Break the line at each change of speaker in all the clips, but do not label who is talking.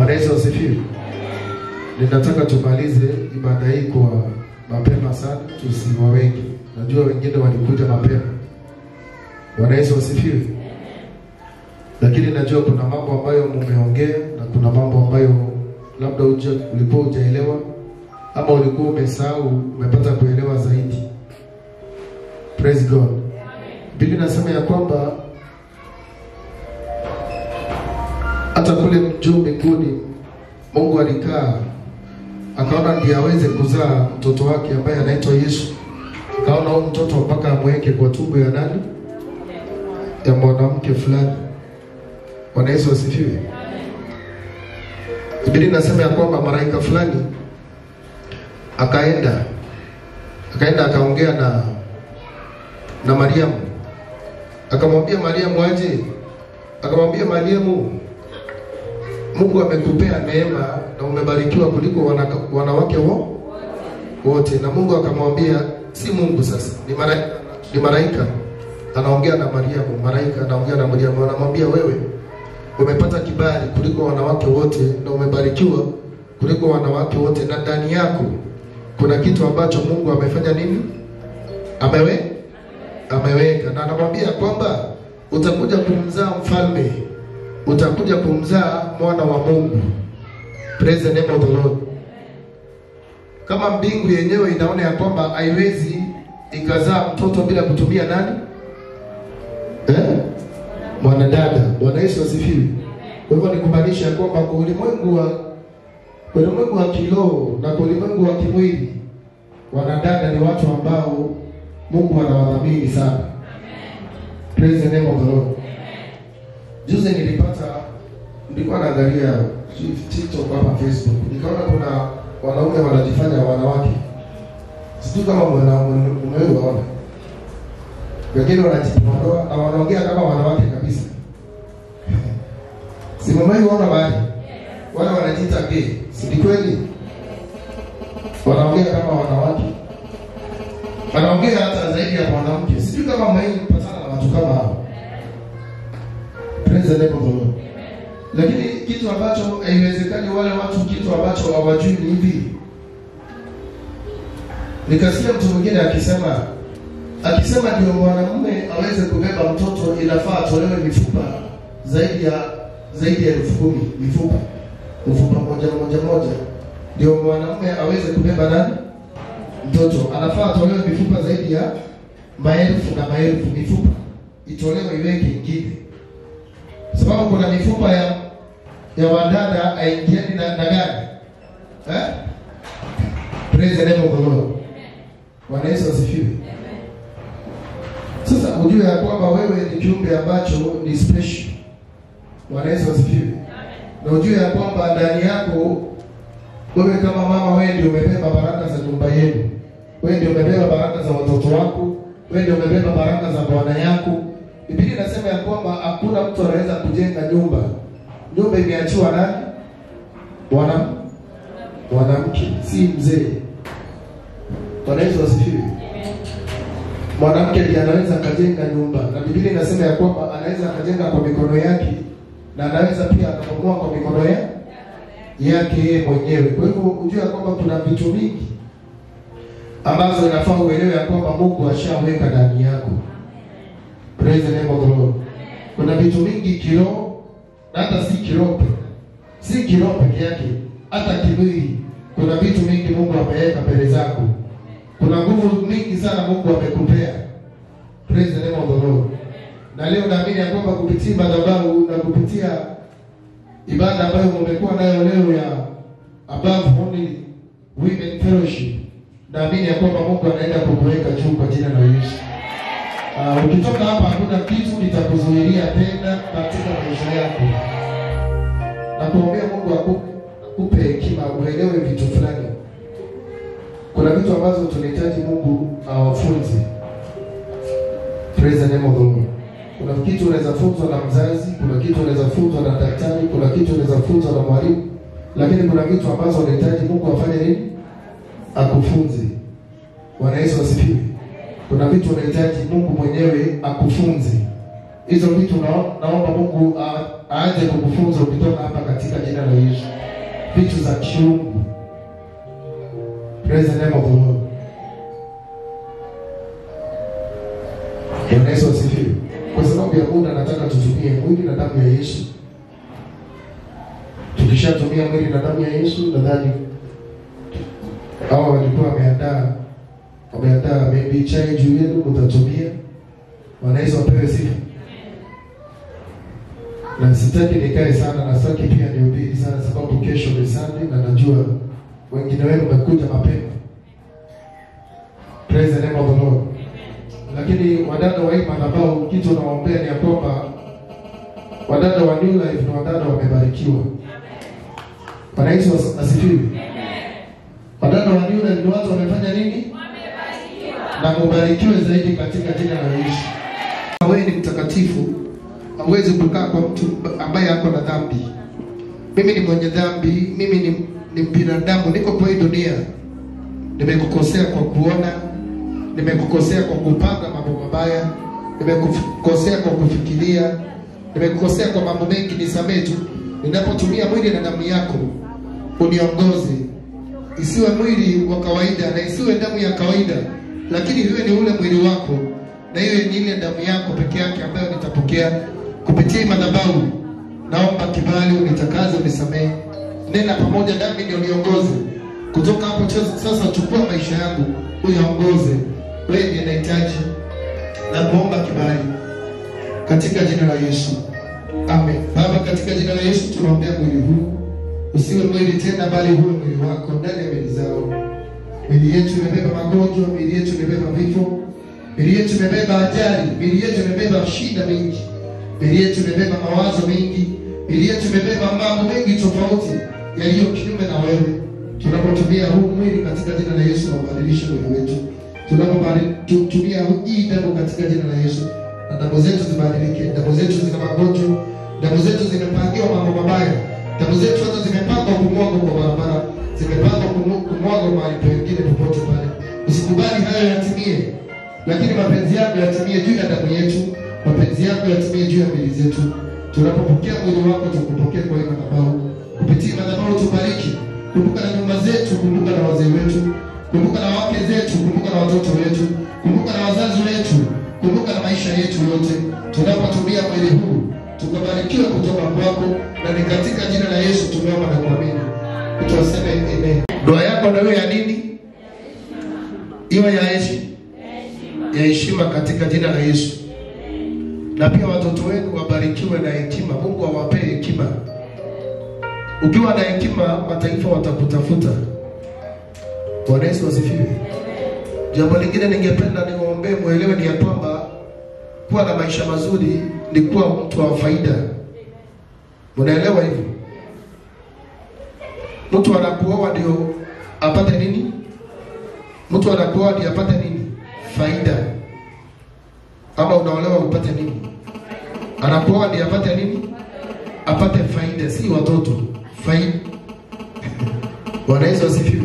Bwana Yesu asifiwe. Ninataka tumalize ibada hii kwa mapema sana, tusiwe wengi. Najua wengine walikuja mapema. Bwana Yesu asifiwe. Lakini najua kuna mambo ambayo mumeongea na kuna mambo ambayo labda ulikuwa hujaelewa ama ulikuwa umesahau, umepata kuelewa zaidi. Praise God. Biblia inasema ya kwamba hata kule juu mbinguni Mungu alikaa akaona ndiye aweze kuzaa mtoto wake ambaye anaitwa Yesu. Akaona huyo mtoto mpaka amweke kwa tumbo ya nani? Ya mwanamke fulani. Bwana Yesu asifiwe. Biblia inasema ya kwamba malaika fulani akaenda akaongea na Mariamu. Akamwambia Mariamu aje. Akamwambia Mariamu, Mungu amekupea neema na umebarikiwa kuliko wanawake wote. Na Mungu akamwambia, si Mungu sasa, ni malaika anaongea na Mariamu. Malaika anaongea na Mariamu, anamwambia wewe umepata kibali kuliko wanawake wote na umebarikiwa kuliko wanawake wote, na ndani yako kuna kitu ambacho Mungu amefanya nini? Ameweka. Na anamwambia kwamba utakuja kumzaa mfalme, utakuja kumzaa mwana wa Mungu. Praise the name of the Lord. Kama mbingu yenyewe inaona ya kwamba haiwezi ikazaa mtoto bila kutumia nani? Mwanadada. Bwana Yesu asifiwe. Kwa hivyo ni kumaanisha kwamba kwa ulimwengu wa kiroho na kwa ulimwengu wa kimwili, wanadada ni watu ambao Mungu anawadhamini sana. Praise the name of the Lord. Juzi nilikuwa naangalia TikTok hapa Facebook. Nikaona kuna wanaume wanajifanya wanawake. Sijui kama umeona. Wengine wanajipodoa na wanaongea kama wanawake kabisa. Si mamaye waona bali. Wale wanajiita gay. Si kweli? Wanaongea kama wanawake. Wanaongea hata zaidi ya mwanamke. Sijui kama mamaye mpatana na watu kama hao. Praise the name of the Lord. Lakini kitu ambacho haiwezekani wale watu kitu ambacho hawajui ni hivi. Nikasikia mtu mwingine akisema ndio mwanamume aweze kubeba mtoto inafaa atolewe mifupa zaidi ya 10,000 mifupa moja. Ndio mwanamume aweze kubeba nani? Mtoto. Anafaa atolewe mifupa zaidi ya maelfu na maelfu mifupa. Itolewe iweke ingine. Sababu kuna mifupa ya wadada haingiani na gani? Praise the name of the Lord. Bwana Yesu asifiwe. Sasa ujue ya kwamba wewe ni kiumbe ambacho ni special. Bwana Yesu asifiwe. Na ujue ya kwamba ndani yako wewe kama mama, wewe ndio umebeba baraka za nyumba yenu. Wewe ndio umebeba baraka za watoto wako. Wewe ndio umebeba baraka za bwana yako. Biblia inasema ya kwamba hakuna mtu anaweza kujenga nyumba. Nyumba imeachiwa nani? Mwanamke, si mzee. Bwana Yesu asifiwe. Mwanamke ndiye anaweza kujenga nyumba. Na Biblia inasema ya kwamba anaweza kujenga kwa mikono yake na anaweza pia kubomoa kwa mikono yake yeye mwenyewe. Kwa hivyo unajua kwamba kuna vitu vingi ambazo inafaa uelewe ya kwamba Mungu ashaweka ndani yako. Praise the name of the Lord. Kuna vitu vingi kiroho na hata si kiroho. Si kiroho peke yake, hata kimwili. Kuna vitu vingi Mungu ameweka mbele zako. Kuna nguvu mingi sana Mungu amekupea. Praise the name of the Lord. Na leo naamini ya kwamba kupitia madhabahu na kupitia ibada ambayo mmekuwa nayo leo ya Above Only Women Fellowship, naamini ya kwamba Mungu anaenda kukuweka juu kwa jina la Yesu. Ukitoka hapa hakuna kitu kitakuzuilia tena katika maisha yako. Na kuombea Mungu akupe hekima uelewe vitu fulani. Kuna vitu ambazo tunahitaji Mungu awafunze. Praise the name of the Lord. Kuna kitu unaweza funzwa na mzazi, kuna kitu unaweza funzwa na daktari, kuna kitu unaweza funzwa na mwalimu, lakini kuna vitu ambazo unahitaji Mungu afanye nini? Akufunze. Bwana Yesu asifiwe. Kuna vitu unahitaji Mungu mwenyewe akufunze. Hizo vitu naomba Mungu aanze kukufunza ukitoka hapa katika jina la Yesu. Vitu za kiungu. Praise the name of the Lord. Yesu asifiwe. Kwa sababu ya muda nataka tutumie mwili na damu ya Yesu. Tukishatumia mwili na damu ya Yesu, nadhani hawa walikuwa wameandaa maybe chai juu yenu, mtatumia. Bwana Yesu apewe sifa. Na sitaki nikae sana, na sitaki pia nihubiri sana sababu kesho ni Sunday na najua wengine wenu mmekuja mapema. Praise the name of the Lord. Lakini wadada wa hii madhabahu, kitu nawaombea ni ya kwamba wadada wa New Life na wadada wamebarikiwa. Bwana Yesu asifiwe. Wadada wa New Life ni watu wamefanya nini? Wamebarikiwa. Na mubarikiwe zaidi katika jina la Yesu. Wewe ni mtakatifu, hauwezi kukaa kwa mtu ambaye ako na dhambi. Mimi ni mwenye dhambi, mimi ni binadamu, niko kwa hii dunia. Nimekukosea kwa kuona, nimekukosea kwa kupanga mambo mabaya, nimekukosea kwa kufikiria, nimekukosea kwa mambo mengi. Nisamehe tu. Ninapotumia mwili na damu yako, uniongoze. Isiwe mwili wa kawaida na isiwe damu ya kawaida, lakini iwe ni ule mwili wako na iwe ni ile damu yako peke yake ambayo nitapokea kupitia madhabahu. Naomba kibali unitakaze, unisamehe. Nena pamoja nami ndio niongoze. Kutoka hapo sasa chukua maisha yangu, uniongoze. Wewe ndiye nahitaji na kuomba kibali katika jina la Yesu. Amen. Baba, katika jina la Yesu tunaombea mwili huu usiwe mwili tena, bali huwe mwili wako ndani ya mwili zao. Mwili yetu imebeba magonjwa, mwili yetu imebeba vifo, mwili yetu imebeba ajali, mwili yetu imebeba shida mingi, mwili yetu imebeba mawazo mengi, mwili yetu imebeba mambo mengi tofauti yaliyo kinyume na wewe. Tunapotumia huu mwili katika jina la Yesu, ubadilishe mwili wetu. Tunapotumia hii damu katika jina la Yesu, na damu zetu zibadilike. Damu zetu zina magonjwa, damu zetu zimepangiwa mambo mabaya, damu zetu hata zimepangwa kumwaga kwa barabara, zimepangwa kumwaga mahali pengine popote pale. Usikubali hayo yatimie, lakini mapenzi yako yatimie juu ya damu yetu, mapenzi yako yatimie juu ya miili zetu. Tunapopokea mwili wako, tukupokea kwa hiyo madhabahu. Kupitia madhabahu tubariki. Kumbuka na nyumba zetu, kumbuka na wazee wetu, kumbuka na wake zetu, kumbuka na watoto wetu, kumbuka na wazazi wetu, kumbuka na maisha yetu yote. Tunapotumia mwili huu, tukabarikiwa kutoka kwako, na ni katika jina la Yesu tumeomba na kuamini. Tutaseme amen. Dua yako ndio ya nini? Iwe ya heshima. Ya heshima katika jina la Yesu. Na pia watoto wenu wabarikiwe na hekima. Mungu awape hekima. Ukiwa na hekima, mataifa watakutafuta. Bwana Yesu asifiwe. Jambo lingine ningependa niwaombee muelewe ni ya kwamba kuwa na maisha mazuri ni kuwa mtu wa faida. Unaelewa hivyo? Mtu anakuoa ndio apate nini? Mtu anakuoa ndio apate nini? Faida. Ama unaolewa upate nini? Anakuoa ndio apate nini? Apate faida, si watoto. Faida. Bwana Yesu asifiwe.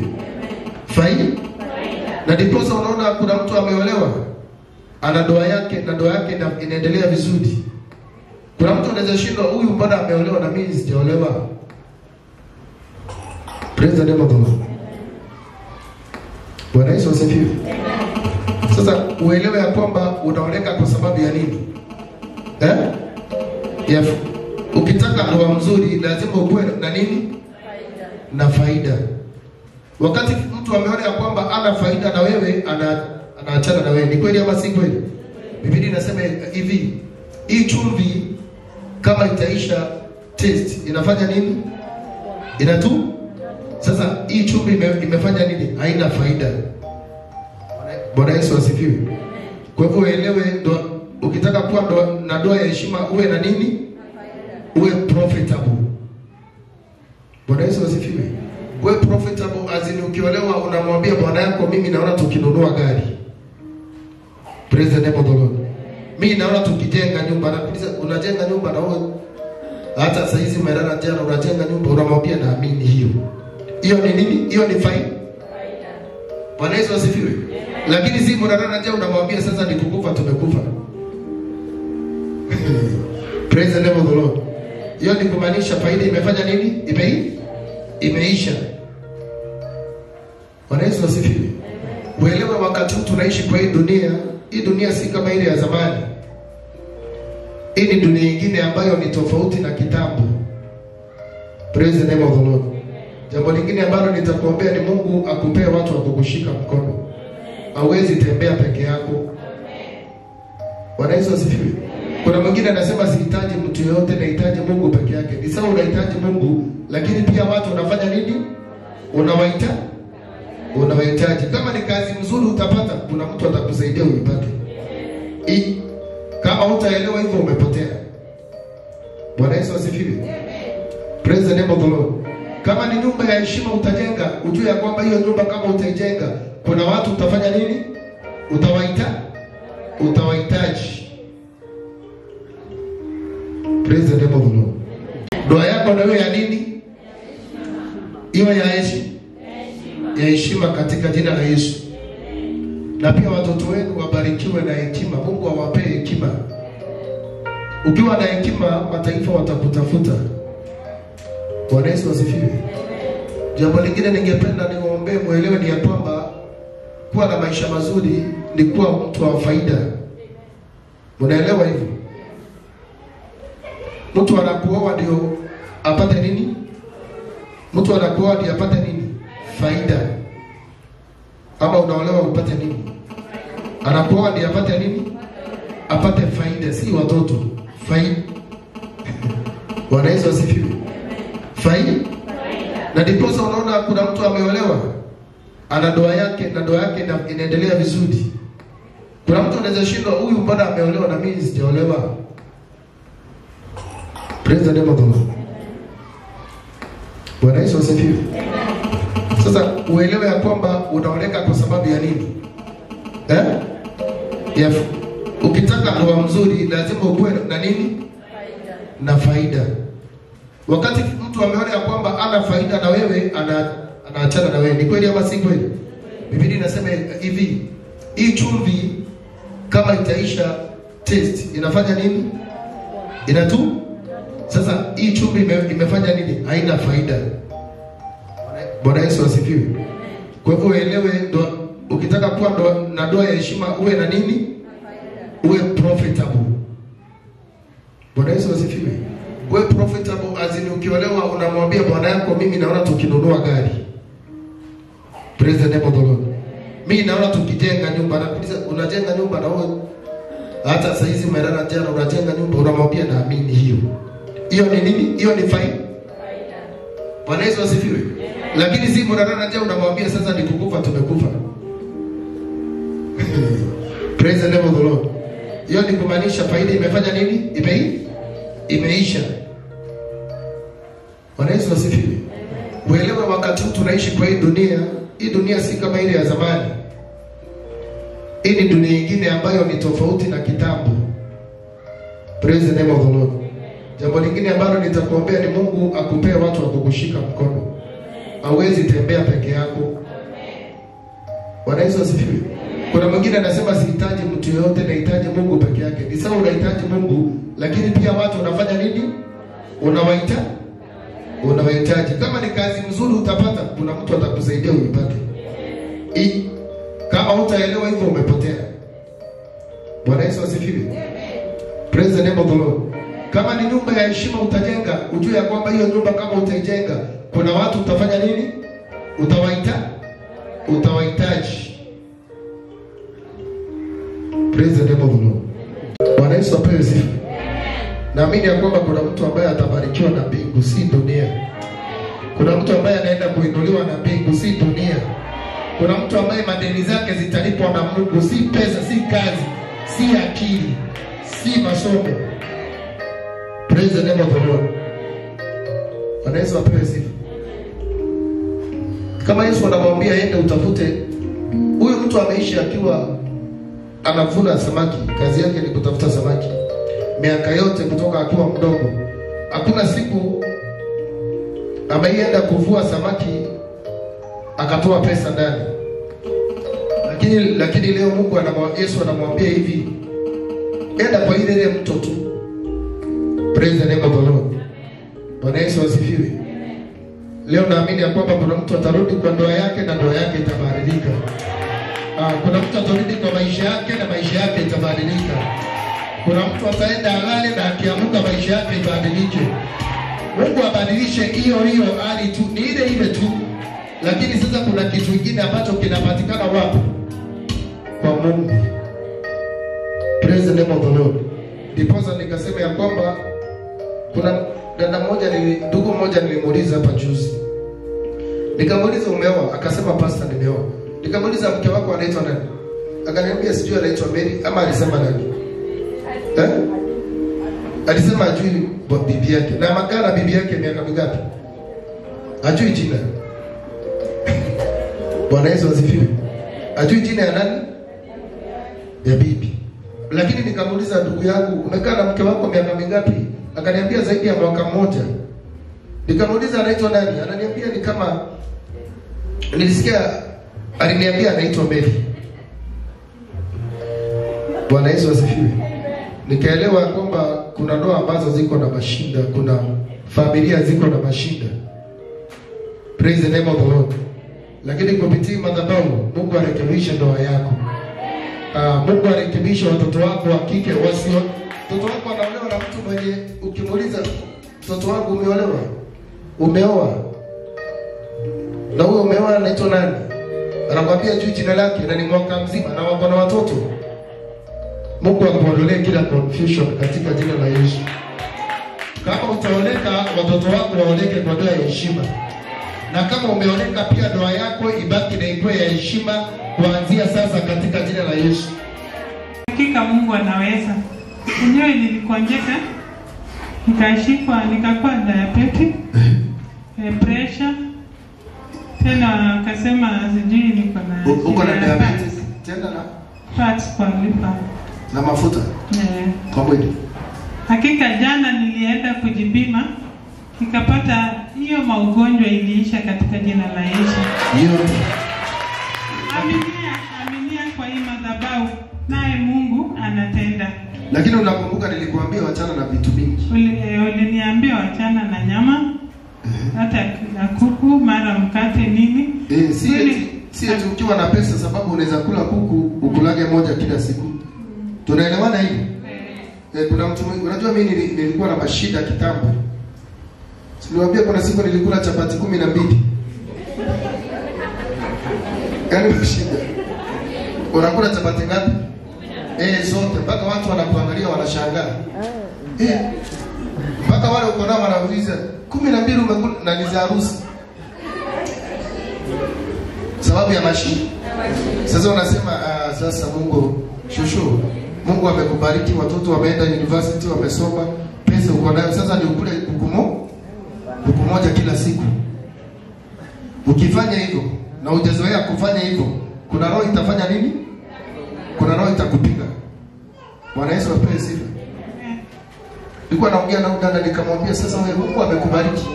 Faida. Na ndipo unaona kuna mtu ameolewa, ana ndoa yake na ndoa yake inaendelea vizuri. Kuna mtu anaweza shindwa, huyu mbona ameolewa na mimi sijaolewa? Praise the name of the Lord. Bwana Yesu asifiwe. Sasa uelewe ya kwamba unaoleka kwa sababu ya nini? Ukitaka ndoa mzuri lazima ukuwe na nini? Faida. Na faida. Wakati mtu ameona ya kwamba ana faida na wewe, anaachana na wewe. Ni kweli ama si kweli? Biblia inasema hivi, hii chumvi kama itaisha taste inafanya nini? Inatu? Sasa hii chumvi imefanya nini? Haina faida. Bwana Yesu asifiwe. Kwa hivyo uelewe, ukitaka kuwa na ndoa ya heshima uwe na nini? Uwe profitable. Bwana Yesu asifiwe. Uwe profitable azini, ukiolewa unamwambia bwana yako, mimi naona tukinunua gari. Praise the name of the Lord. Mimi naona tukijenga nyumba. Nakuuliza, unajenga nyumba na wewe hata sasa hizi umelala jana unajenga nyumba, unamwambia naamini hiyo. Hiyo ni nini? Hiyo ni faida. Bwana Yesu asifiwe. Lakini si mnalala jana unamwambia sasa nikukufa tumekufa. Praise the name of the Lord. Hiyo ni kumaanisha faida imefanya nini? Imeisha. Bwana Yesu asifiwe. Uelewe wakati tunaishi kwa hii dunia, hii dunia si kama ile ya zamani. Hii ni dunia nyingine ambayo ni tofauti na kitambo. Praise the name of the Lord. Jambo lingine ambalo nitakuombea ni Mungu akupee watu wa kukushika mkono. Hauwezi tembea peke yako. Bwana Yesu asifiwe. Kuna mwingine anasema sihitaji mtu yeyote, nahitaji Mungu peke yake. Ni sawa, unahitaji Mungu, lakini pia watu unafanya nini? Unawahitaji. Kama ni kazi nzuri utapata, kuna mtu atakusaidia uipate. Kama hutaelewa hivyo umepotea. Bwana Yesu asifiwe. Praise the name of the Lord. Kama ni nyumba ya heshima utajenga, ujue ya kwamba hiyo nyumba kama utaijenga, kuna watu utafanya nini? Utawahitaji. Praise the name of the Lord. Ndoa yako na wewe ya nini? Iwe ya heshima katika jina la Yesu. Na pia watoto wenu wabarikiwe na hekima. Mungu awape hekima. Ukiwa na hekima, mataifa watakutafuta. Bwana Yesu asifiwe. Jambo lingine ningependa niwaombee muelewe ni ya kwamba kuwa na maisha mazuri ni kuwa mtu wa faida. Unaelewa hivyo? Mtu anakuoa ndio apate nini? Mtu anakuoa ndio apate nini? Faida. Ama unaolewa upate nini? Anakuoa ndio apate nini? Apate faida, si watoto. Faida. Bwana Yesu asifiwe. Faida. Na ndipo unaona kuna mtu ameolewa, ana ndoa yake na ndoa yake inaendelea vizuri. Kuna mtu anaweza shindwa, huyu mbona ameolewa na mimi sijaolewa? Praise the name of the Lord. Bwana Yesu asifiwe. Sasa uelewe ya kwamba unaoleka kwa sababu ya nini? Ukitaka ndoa mzuri lazima ukuwe na nini? Na faida. Wakati mtu ameona ya kwamba ana faida na wewe, anaachana na wewe. Ni kweli ama si kweli? Biblia inasema hivi, hii chumvi kama itaisha taste inafanya nini? Sasa hii chumvi imefanya nini? Haina faida. Bwana Yesu asifiwe. Kwa hivyo uelewe, ukitaka kuwa na ndoa ya heshima uwe na nini? Uwe profitable. Bwana Yesu asifiwe. Uwe profitable, azini ukiolewa unamwambia bwana yako, mimi naona tukinunua gari. Praise the name of the Lord. Mimi naona tukijenga nyumba. Na unajenga nyumba na wewe hata saa hizi umelala jana unajenga nyumba, unamwambia naamini hiyo. Hiyo ni nini? Hiyo ni faida. Bwana Yesu asifiwe. Lakini si mnalala jana unamwambia sasa nikukufa tumekufa. Praise the name of the Lord. Hiyo ni kumaanisha faida imefanya nini? Imeisha. Bwana Yesu asifiwe. Uelewe wakati tunaishi kwa hii dunia, hii dunia si kama ile ya zamani. Hii ni dunia nyingine ambayo ni tofauti na kitambo. Praise the name of the Lord. Jambo lingine ambalo nitakuombea ni Mungu akupee watu wa kukushika mkono. Hauwezi tembea peke yako. Bwana Yesu asifiwe. Kuna mwingine anasema sihitaji mtu yeyote, nahitaji Mungu peke yake. Ni sawa, unahitaji Mungu, lakini pia watu unafanya nini? Unawahitaji. Kama ni kazi nzuri utapata, kuna mtu atakusaidia uipate. Kama hutaelewa hivyo umepotea. Bwana Yesu asifiwe. Praise the name of the Lord. Kama ni nyumba ya heshima utajenga, ujue ya kwamba hiyo nyumba kama utaijenga, kuna watu utafanya nini? Utawahitaji. Praise the name of the Lord. Bwana Yesu apewe sifa. Naamini ya kwamba kuna mtu ambaye atabarikiwa na mbingu, si dunia. Kuna mtu ambaye anaenda kuinuliwa na mbingu, si dunia. Kuna mtu ambaye madeni zake zitalipwa na Mungu, si pesa, si kazi, si akili, si masomo. Praise the name of the Lord. Bwana Yesu apewe sifa. Kama Yesu anamwambia aende utafute, huyu mtu ameishi akiwa anavuna samaki, kazi yake ni kutafuta samaki. Miaka yote kutoka akiwa mdogo. Hakuna siku ameenda kuvua samaki akatoa pesa ndani. Lakini leo Mungu Yesu anamwambia hivi, enda kwa ile mto tu. Praise the name of the Lord. Bwana Yesu asifiwe. Leo naamini ya kwamba kuna mtu atarudi kwa ndoa yake na ndoa yake itabadilika. Kuna mtu atarudi kwa maisha yake na maisha yake itabadilika. Kuna mtu ataenda alale na akiamka maisha yake ibadilike. Mungu abadilishe hiyo hali tu, ni ile tu. Lakini sasa kuna kitu kingine ambacho kinapatikana wapi? Kwa Mungu. Praise the name of the Lord. Ndiposa nikasema ya kwamba kuna dada mmoja ndugu mmoja nilimuuliza hapa juzi. Nikamuuliza umeoa? Akasema pastor nimeoa. Nikamuuliza mke wako anaitwa nani? Akaniambia sijui anaitwa Mary ama alisema nani? Alisema ajui bibi yake. Na makana bibi yake miaka mingapi? Ajui jina. Bwana Yesu asifiwe. Ajui jina ya nani? Ya bibi. Lakini nikamuuliza ndugu yangu, umekaa na mke wako miaka mingapi? Akaniambia zaidi ya mwaka mmoja. Nikamuuliza anaitwa nani? Ananiambia ni kama nilisikia aliniambia anaitwa Mary. Bwana Yesu asifiwe. Nikaelewa kwamba kuna ndoa ambazo ziko na mashinda, kuna familia ziko na mashinda. Praise the name of the Lord. Lakini kupitia madhabahu Mungu arekebishe ndoa yako. Mungu arekebishe watoto wako wa kike wasio. Mtoto wako anaolewa na mtu mwenye ukimuuliza mtoto wangu umeolewa? Umeoa? Na huyo umeoa anaitwa nani? Anakuambia juu jina lake na ni mwaka mzima na wako na watoto. Mungu akuondolee kila confusion katika jina la Yesu. Kama utaoleka, watoto wako waoleke kwa ndoa ya heshima. Na kama umeoleka pia ndoa yako ibaki na iwe ya heshima kuanzia sasa katika jina la Yesu.
Hakika Mungu anaweza. Mwenyewe nilikonjeka, nikashikwa, nikakuwa diabetic, pressure. Tena akasema sijui niko na
uko na diabetes tena na
fats kwa liver
na mafuta. Kwa mwili. Hakika
jana nilienda kujipima, nikapata hiyo maugonjwa iliisha katika jina la Yesu. Aminia kwa hii madhabahu, naye Mungu anatenda.
Lakini unakumbuka nilikuambia wachana na vitu vingi.
Uliniambia wachana na nyama. Hata na kuku, mara mkate nini?
Si eti ukiwa na pesa sababu unaweza kula kuku ukulage moja kila siku. Tunaelewana hivi? Kuna mtu unajua mimi nilikuwa na mashida kitambo. Siliwaambia kuna siku nilikula chapati 12. Yaani mashida. Unakula chapati ngapi? Zote mpaka watu wanakuangalia wanashangaa. Mpaka wale uko nao wanauliza 12 umekula na ni za harusi. Sababu ya mashida. Sasa unasema sasa Mungu shushu. Mungu amekubariki, watoto wameenda university, wamesoma, pesa uko nayo, sasa ni ukule kuku moja kila siku. Ukifanya hivyo na hujazoea kufanya hivyo, kuna roho itafanya nini? Kuna roho itakupiga. Bwana Yesu apewe sifa. Nilikuwa naongea na dada nikamwambia sasa wewe Mungu amekubariki.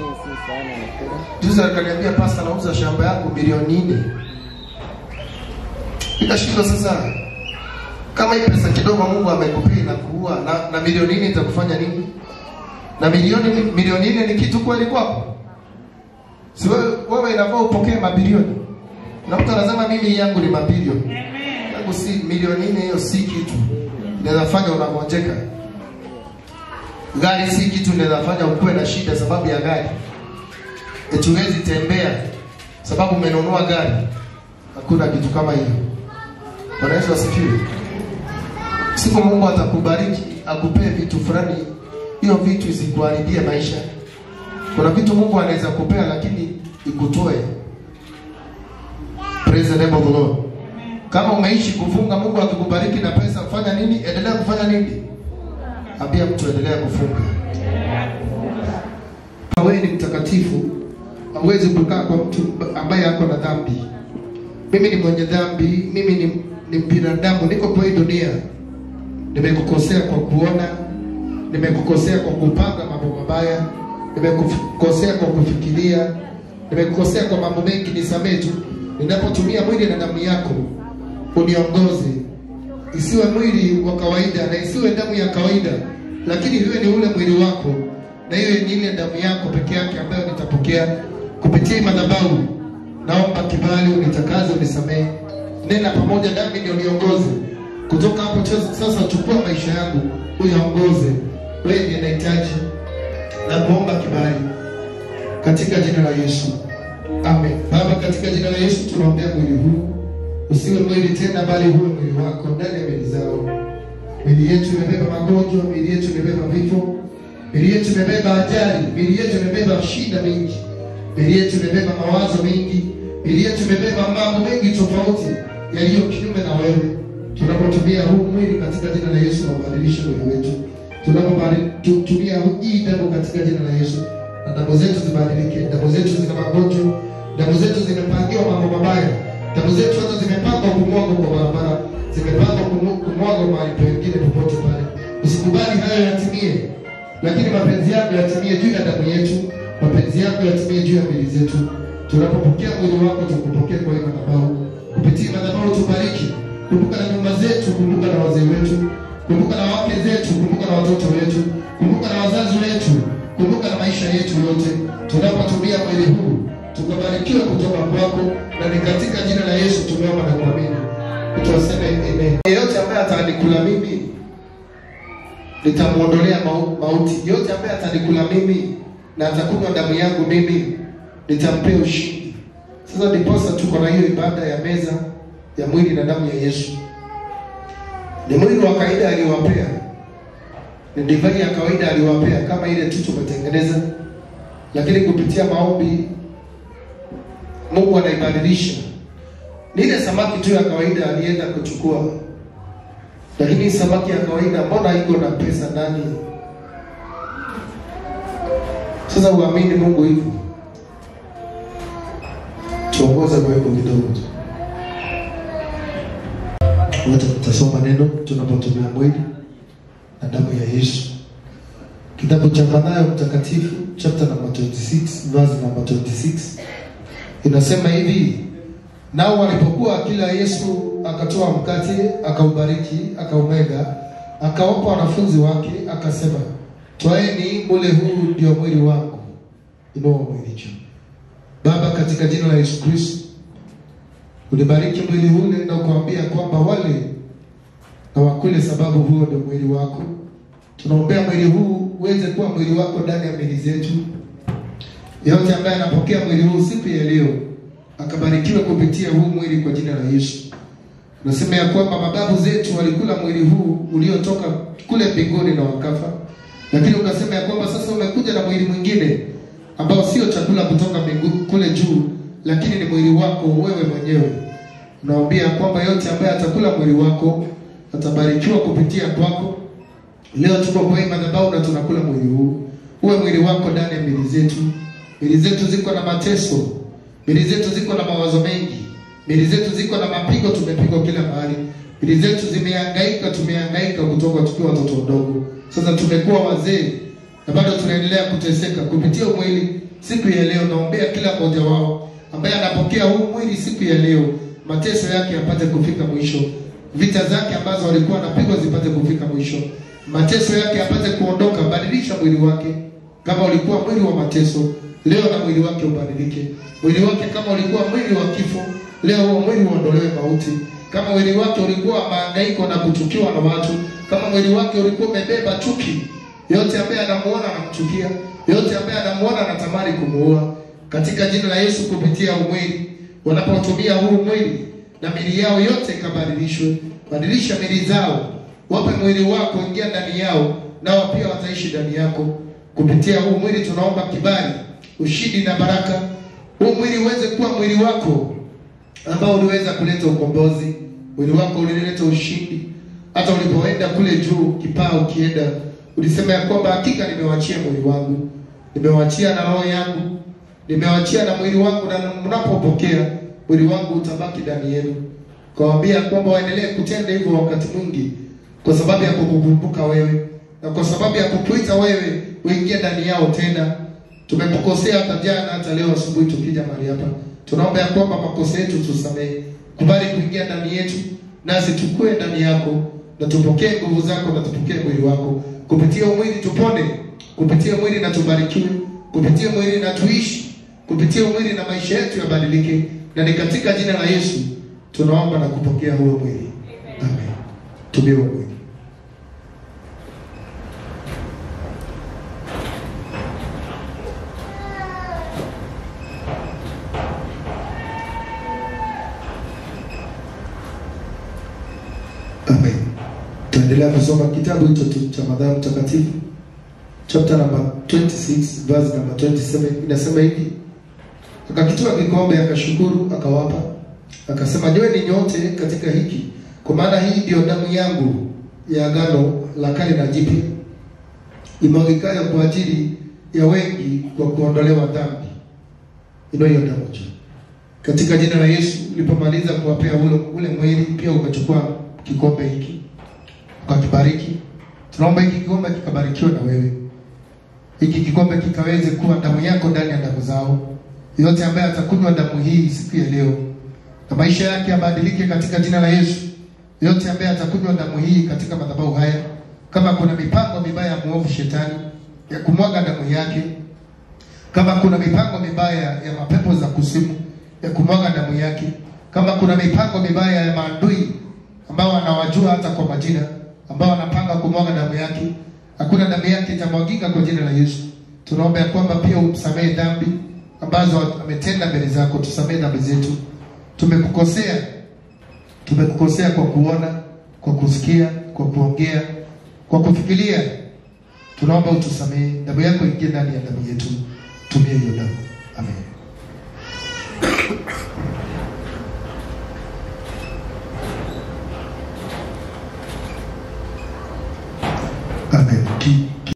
Juzi akaniambia pastor nauza shamba yangu milioni 4. Nikashindwa sasa. Kama hii pesa kidogo Mungu amekupea na kuua na milioni 4 itakufanya nini? Na milioni 4 ni kitu kweli kwako? Si wewe inafaa upokee mabilioni. Na mtu anasema mimi yangu ni mabilioni. Yangu si milioni 4, hiyo si kitu. Inaweza fanya unagonjeka. Gari si kitu, inaweza fanya ukue na shida sababu ya gari. Huwezi tembea sababu umenunua gari. Hakuna kitu kama hiyo. Bwana Yesu asifiwe. Siku Mungu atakubariki, akupee vitu fulani, hiyo vitu isikuharibie maisha. Kuna vitu Mungu anaweza kupea lakini ikutoe. Praise the name of the Lord. Kama umeishi kufunga, Mungu akikubariki na pesa, fanya nini? Endelea kufanya nini? Ambia mtu endelea kufunga. Wewe ni mtakatifu, hauwezi kukaa kwa mtu ambaye ako na dhambi. Mimi ni mwenye dhambi, mimi ni binadamu, niko kwa hii dunia. Nimekukosea kwa kuona, nimekukosea kwa kupanga mambo mabaya, nimekukosea kwa kufikiria, nimekukosea kwa mambo mengi, nisamehe tu. Ninapotumia mwili na damu yako, uniongoze. Isiwe mwili wa kawaida na isiwe damu ya kawaida, lakini iwe ni ule mwili wako na hiyo ni ile damu yako peke yake ambayo nitapokea kupitia madhabahu. Naomba kibali unitakaze, unisamehe. Nena pamoja nami ndio niongoze. Kutoka hapo sasa chukua maisha yangu, uyaongoze. Wewe ndiye nahitaji na kuomba kibali katika jina la Yesu. Amen. Baba, katika jina la Yesu tunaombea mwili huu usiwe mwili tena, bali huwe mwili wako ndani ya mwili zao. Mwili yetu imebeba magonjwa, mwili yetu imebeba vifo, mwili yetu imebeba ajali, mwili yetu imebeba shida mingi, mwili yetu imebeba mawazo mengi, mwili yetu imebeba mambo mengi tofauti yaliyo kinyume na wewe. Tunapotumia huu mwili katika jina la Yesu, ubadilishe mwili wetu. Tunapotumia hii damu katika jina la Yesu, na damu zetu zibadilike. Damu zetu zina magonjwa, damu zetu zimepangiwa mambo mabaya, damu zetu hata zimepangwa kumwagwa kwa barabara, zimepangwa kumwagwa mahali pengine popote pale. Usikubali hayo yatimie, lakini mapenzi yako yatimie juu ya damu yetu, mapenzi yako yatimie juu ya miili zetu. Tunapopokea mwili wako tukupokea kwa hii madhabahu. Kupitia madhabahu tubariki. Kumbuka na nyumba zetu, kumbuka na wazee wetu, kumbuka na wake zetu, kumbuka na watoto wetu, kumbuka na wazazi wetu, kumbuka na maisha yetu yote. Tunapotumia mwili huu tukabarikiwe kutoka kwako, na ni katika jina la Yesu tumeomba na kuamini. Tutaseme amen. Yeyote ambaye atanikula mimi nitamuondolea mauti. Yote ambaye atanikula mimi na atakunywa damu yangu mimi nitampea ushindi. Sasa ndiposa tuko na hiyo ibada ya meza ya mwili na damu ya Yesu. Ni mwili wa kawaida aliwapea, ni divai ya kawaida aliwapea kama ile tu tumetengeneza, lakini kupitia maombi Mungu anaibadilisha. Ni ile samaki tu ya kawaida alienda kuchukua, lakini samaki ya kawaida mbona iko na pesa ndani? Sasa uamini Mungu hivyo. Tuongoze kwa hiyo kidogo tu. Wote tutasoma neno tunapotumia mwili na damu ya Yesu. Kitabu cha Mathayo mtakatifu chapter number 26 verse number 26 inasema hivi: nao walipokuwa kila, Yesu akatoa mkate, akaubariki, akaumega, akawapa wanafunzi wake, akasema, twaeni mule, huu ndio mwili wangu. Inua mwili juu. Baba, katika jina la Yesu Kristo, ulibariki mwili huu, nenda kuambia kwamba wale na wakule, sababu huo ndio mwili wako. Tunaombea mwili huu uweze kuwa mwili wako ndani ya miili zetu. Yote ambaye anapokea mwili huu siku ya leo akabarikiwe kupitia huu mwili kwa jina la Yesu. Nasema ya kwamba mababu zetu walikula mwili huu uliotoka kule mbinguni na wakafa, lakini ukasema ya kwamba sasa umekuja na mwili mwingine ambao sio chakula kutoka mbinguni kule juu, lakini ni mwili wako wewe mwenyewe. Naambia kwamba yote ambaye atakula mwili wako atabarikiwa kupitia kwako. Leo tuko kwa madhabahu na tunakula mwili huu. Uwe mwili wako ndani ya miili zetu. Miili zetu ziko na mateso, miili zetu ziko na mawazo mengi, miili zetu ziko na mapigo, tumepigwa kila mahali. Miili zetu tumehangaika kutoka tukiwa watoto wadogo. Sasa tumekuwa wazee na bado tunaendelea kuteseka kupitia mwili. Siku ya leo naombea kila mmoja wao ambaye anapokea huu mwili siku ya leo, mateso yake yapate kufika mwisho. Vita zake ambazo walikuwa anapigwa zipate kufika mwisho. Mateso yake yapate kuondoka. Badilisha mwili wake. Kama ulikuwa mwili wa mateso, leo na mwili wake ubadilike. Mwili wake kama ulikuwa mwili wa kifo, leo huo mwili uondolewe mauti. Kama mwili wake ulikuwa mahangaiko na kuchukiwa na watu, kama mwili wake ulikuwa umebeba chuki, yote ambaye anamuona anamchukia, yote ambaye anamuona anatamani kumuua, katika jina la Yesu kupitia mwili, wanapotumia huu mwili na miili yao yote kabadilishwe. Badilisha miili zao, wape mwili wako, ingia ndani yao, nao pia wataishi ndani yako. Kupitia huu mwili tunaomba kibali, ushindi na baraka. Huu mwili uweze kuwa mwili wako ambao uliweza kuleta ukombozi. Mwili wako ulileta ushindi. Hata ulipoenda kule juu kipaa ukienda, ulisema ya kwamba hakika nimewachia mwili wangu, nimewachia na roho yangu, nimewachia na mwili wangu, na mnapopokea mwili wangu utabaki ndani yenu. Kawaambia kwamba waendelee kutenda hivyo wakati mwingi, kwa sababu ya kukukumbuka wewe na kwa sababu ya kukuita wewe uingie ndani yao tena. Tumekukosea hata jana, hata leo asubuhi tukija mahali hapa. Tunaomba ya kwamba makosa yetu tusamehe. Kubali kuingia ndani yetu, nasi tukue ndani yako, na tupokee nguvu zako, na tupokee mwili wako. Kupitia mwili tupone, kupitia mwili na tubarikiwe, kupitia mwili na tuishi, kupitia mwili na maisha yetu yabadilike, na ni katika jina la Yesu tunaomba na kupokea huo mwili. Amen. Tumie huo mwili. Amen. Tuendelea kusoma kitabu hicho cha Mathayo Mtakatifu, chapter number 26 verse number 27. Inasema hivi: akakitoa kikombe, akashukuru, akawapa, akasema, "Nyweni nyote katika hiki, kwa maana hii ndio damu yangu ya agano la kale na jipya, imwagikayo kwa ajili ya wengi kwa kuondolewa dhambi." Ino hiyo damu hiyo. Katika jina la Yesu, ulipomaliza kuwapea ule mwili, pia ukachukua kikombe hiki, ukakibariki. Tunaomba hiki kikombe kikabarikiwe na wewe. Hiki kikombe kikaweze kuwa damu yako ndani ya damu zao. Yote ambaye atakunywa damu hii siku ya leo, na maisha yake yabadilike katika jina la Yesu. Yote ambaye atakunywa damu hii katika madhabahu haya, kama kuna mipango mibaya ya muovu shetani ya kumwaga damu yake, kama kuna mipango mibaya ya mapepo za kuzimu ya kumwaga damu yake, kama kuna mipango mibaya ya maadui ambao anawajua hata kwa majina, ambao wanapanga kumwaga damu yake, hakuna damu yake itamwagika kwa jina la Yesu. Tunaomba ya kwamba pia umsamehe dhambi ambazo ametenda mbele zako. Tusamehe dhambi zetu. Tumekukosea kwa kuona, kwa kusikia, kwa kuongea, kwa kufikiria. Tunaomba utusamehe. Damu yako ingie ndani ya damu yetu. Tumia hiyo damu. Amen.